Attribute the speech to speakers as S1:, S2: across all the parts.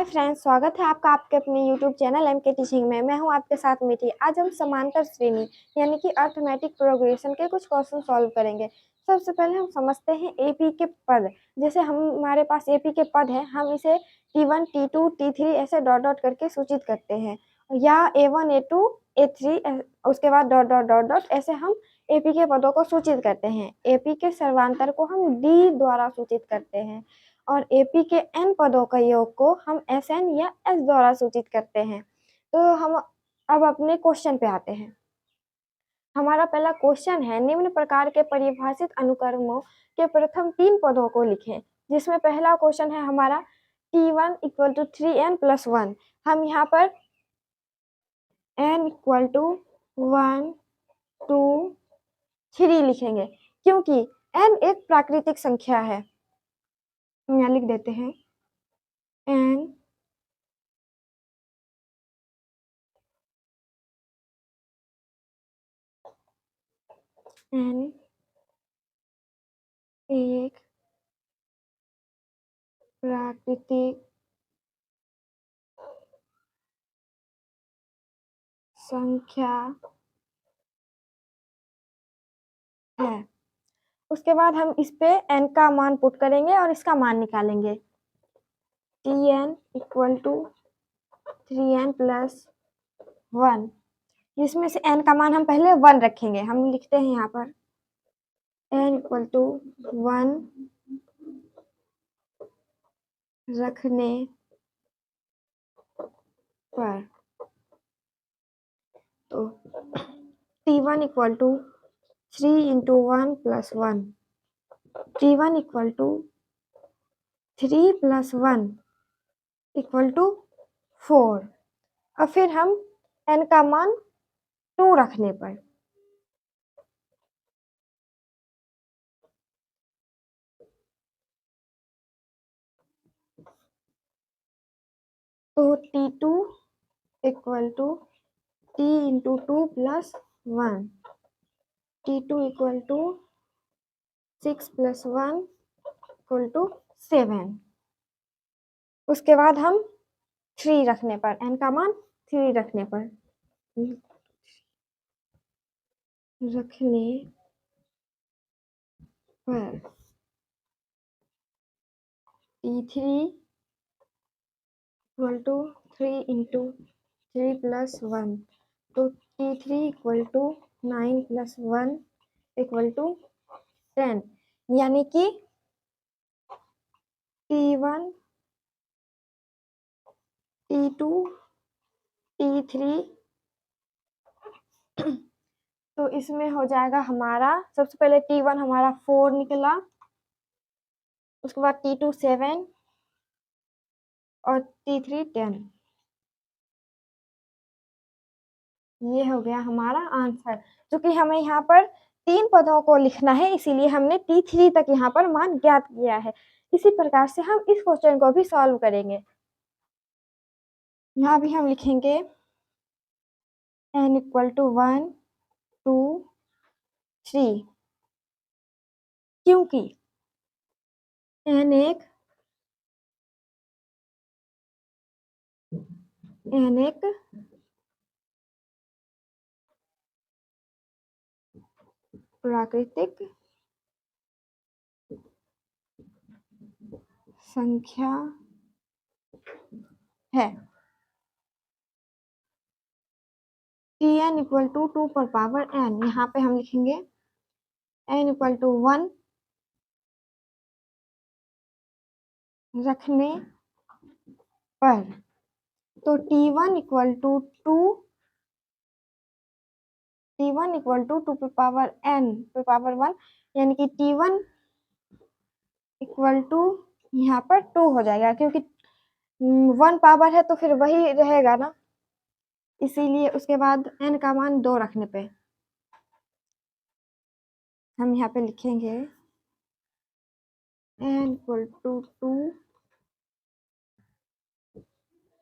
S1: Friends, स्वागत है आपका आपके अपने यूट्यूब चैनल एम के टीचिंग में। मैं हूं आपके साथ मीठी। आज हम समांतर श्रेणी यानी कि अर्थमेटिक प्रोग्रेशन के कुछ क्वेश्चन सॉल्व करेंगे। सबसे पहले हम समझते हैं एपी के पद। जैसे हमारे पास एपी के पद है, हम इसे T1, T2, T3 ऐसे डॉट डॉट करके सूचित करते हैं, या A1, A2, A3 उसके बाद डॉट डॉट डॉट डॉट ऐसे हम एपी के पदों को सूचित करते हैं। एपी के सर्वांतर को हम डी द्वारा सूचित करते हैं और एपी के एन पदों का योग को हम एस एन या एस द्वारा सूचित करते हैं। तो हम अब अपने क्वेश्चन पे आते हैं। हमारा पहला क्वेश्चन है, निम्न प्रकार के परिभाषित अनुक्रमों के प्रथम 3 पदों को लिखें। जिसमें पहला क्वेश्चन है हमारा T1 = 3n + 1। हम यहाँ पर n = 1, 2, 3 लिखेंगे क्योंकि n एक प्राकृतिक संख्या है। हम यहाँ लिख देते हैं n एक प्राकृतिक संख्या है। उसके बाद हम इस पे n का मान पुट करेंगे और इसका मान निकालेंगे। Tn = 3n + 1, जिसमें से n का मान हम पहले 1 रखेंगे। हम लिखते हैं यहाँ पर n = 1 रखने पर, तो T1 = 3 × 1 + 1, T1 = 3 + 1 = 4। और फिर हम n का मान 2 रखने पर, तो T2 = T × 2 + 1, T2 = 6 + 1 = 7। उसके बाद हम 3 रखने पर, n का मान 3 रखने पर T3 = 3 × 3 + 1, तो T3 = 9 + 1 = 10, यानी कि T1, T2, T3 तो इसमें हो जाएगा हमारा, सबसे पहले T1 हमारा 4 निकला, उसके बाद T2 7 और T3 10। ये हो गया हमारा आंसर। क्योंकि हमें यहाँ पर 3 पदों को लिखना है, इसीलिए हमने T3 तक यहाँ पर मान ज्ञात किया है। इसी प्रकार से हम इस क्वेश्चन को भी सॉल्व करेंगे। यहाँ भी हम लिखेंगे n = 1, 2, 3, क्योंकि n एक प्राकृतिक संख्या है। Tn = 2^n, यहाँ पे हम लिखेंगे n = 1 रखने पर, तो T1 = 2 2^n⁴ यानी कि T1 = यहाँ पर 2 हो जाएगा, क्योंकि 1 पावर है तो फिर वही रहेगा ना, इसीलिए उसके बाद n का मान 2 रखने पे हम यहाँ पे लिखेंगे n = 2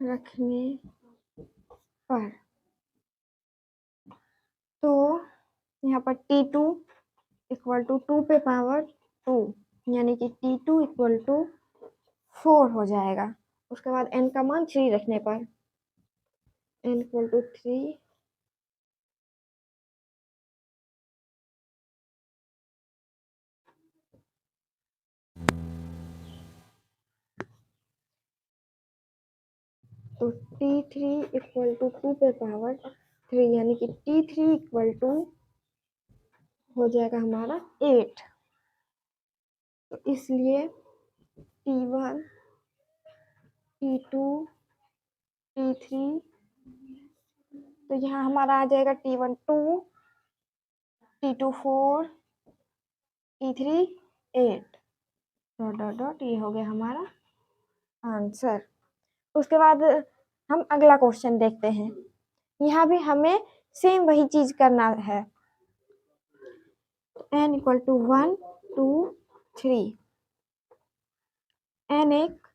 S1: रखने पर, तो यहाँ पर T2 = 2^2, यानी कि T2 = 4 हो जाएगा। उसके बाद n का मान 3 रखने पर n इक्वल टू 3 तो t3 इक्वल टू 2 पे पावर 3 यानी कि t3 इक्वल टू हो जाएगा हमारा 8। तो इसलिए t1 t2 t3 तो यहाँ हमारा आ जाएगा t1 2 t2 4 t3 8 dot dot dot. ये हो गया हमारा आंसर। उसके बाद हम अगला क्वेश्चन देखते हैं। यहाँ भी हमें सेम वही चीज करना है। n इक्वल टू 1 2 3 n एक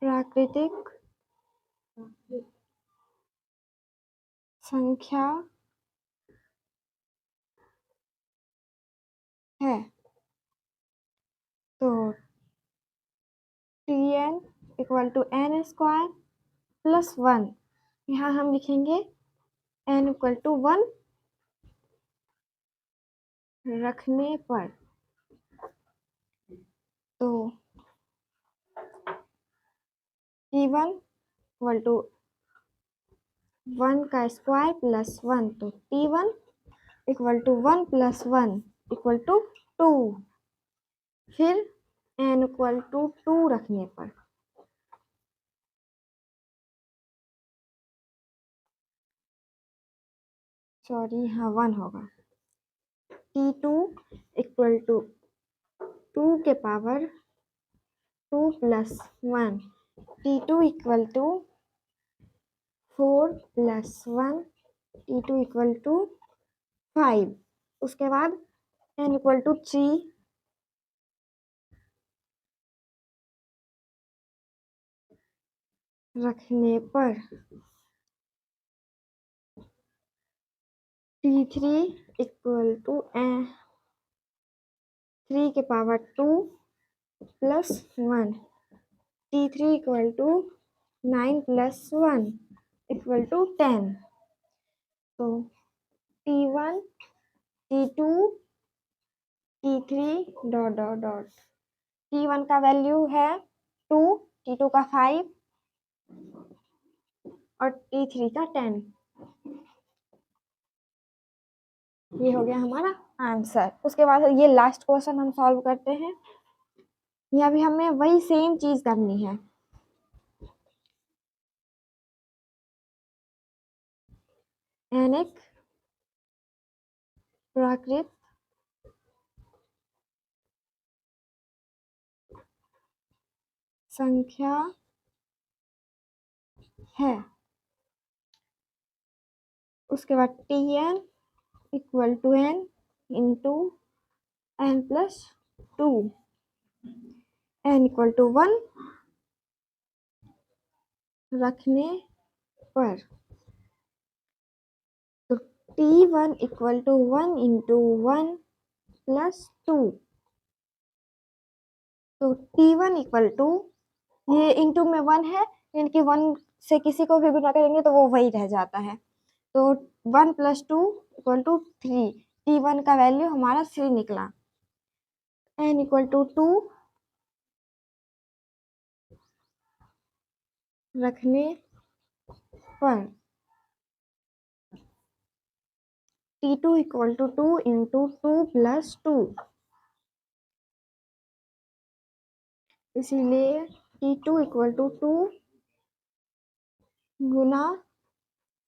S1: प्राकृतिक संख्या है। तो tn equal to n square plus 1। यहाँ हम लिखेंगे n इक्वल टू 1 रखने पर। तो t1 इक्वल टू 1 का स्क्वायर प्लस 1 तो t1 equal to 1 plus 1 equal to 2। फिर n इक्वल टू 2 रखने पर सॉरी हाँ 1 होगा। t2 इक्वल टू 2 के power 2 plus 1 t2 equal to 4 plus 1 t2 equal to 5। उसके बाद n इक्वल टू 3 रखने पर t3 इक्वल टू 3 के power 2 plus 1 t3 equal to 9 plus 1 equal to 10। तो t1 t2 t3 dot dot dot. t1 का value है 2 t2 का 5 और t3 का 10। ये हो गया हमारा आंसर। उसके बाद ये लास्ट क्वेश्चन हम सॉल्व करते हैं। यहाँ भी हमें वही सेम चीज करनी है। n एक प्राकृत संख्या है। उसके बाद tn equal to n into n plus 2 n equal to 1 रखने पर। तो t1 equal to 1 into 1 plus 2। तो t1 इक्वल टू ये इंटू में 1 है यानी कि 1 से किसी को भी गुना करेंगे तो वो वही रह जाता है। तो 1 प्लस 2 इक्वल टू 3। t1 का वैल्यू हमारा 3 निकला। n इक्वल टू 2 रखने पर t2 equal to 2 into 2 plus 2। इसीलिए t2 इक्वल टू 2 गुना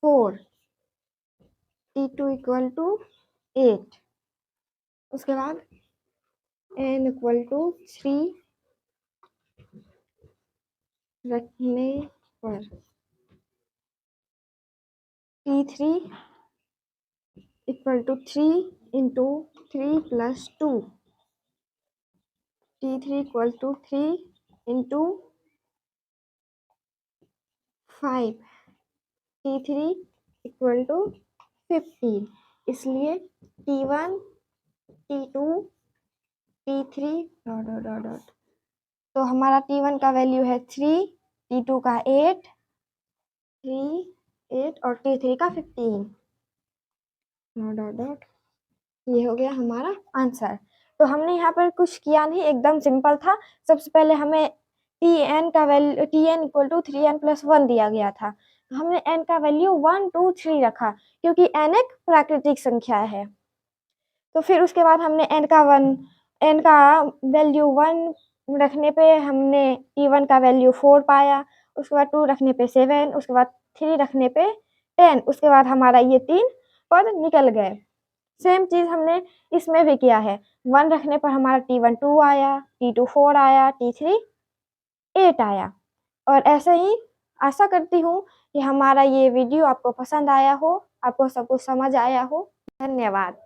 S1: 4 t2 इक्वल टू 8। उसके बाद n इक्वल टू 3 रखने पर t3 equal to 3 into 3 plus 2 t3 equal to 3 into 5 t3 equal to 15। इसलिए t1 t2 t3 dot dot dot तो हमारा T1 का वैल्यू है 3, T2 का 8 और T3 का 15 डॉट डॉट। ये हो गया हमारा आंसर। तो हमने यहाँ पर कुछ किया नहीं, एकदम सिंपल था। सबसे पहले हमें Tn का value Tn equal to 3n+1 दिया गया था, तो हमने n का वैल्यू 1 2 3 रखा, क्योंकि n एक प्राकृतिक संख्या है। तो फिर उसके बाद हमने n का वैल्यू 1 रखने पे हमने T1 का वैल्यू 4 पाया, उसके बाद 2 रखने पे 7, उसके बाद 3 रखने पे 10, उसके बाद हमारा ये 3 पद निकल गए। सेम चीज़ हमने इसमें भी किया है। 1 रखने पर हमारा T1 2 आया, T2 4 आया, T3 8 आया। और ऐसे ही आशा करती हूँ कि हमारा ये वीडियो आपको पसंद आया हो, आपको सब कुछ समझ आया हो। धन्यवाद।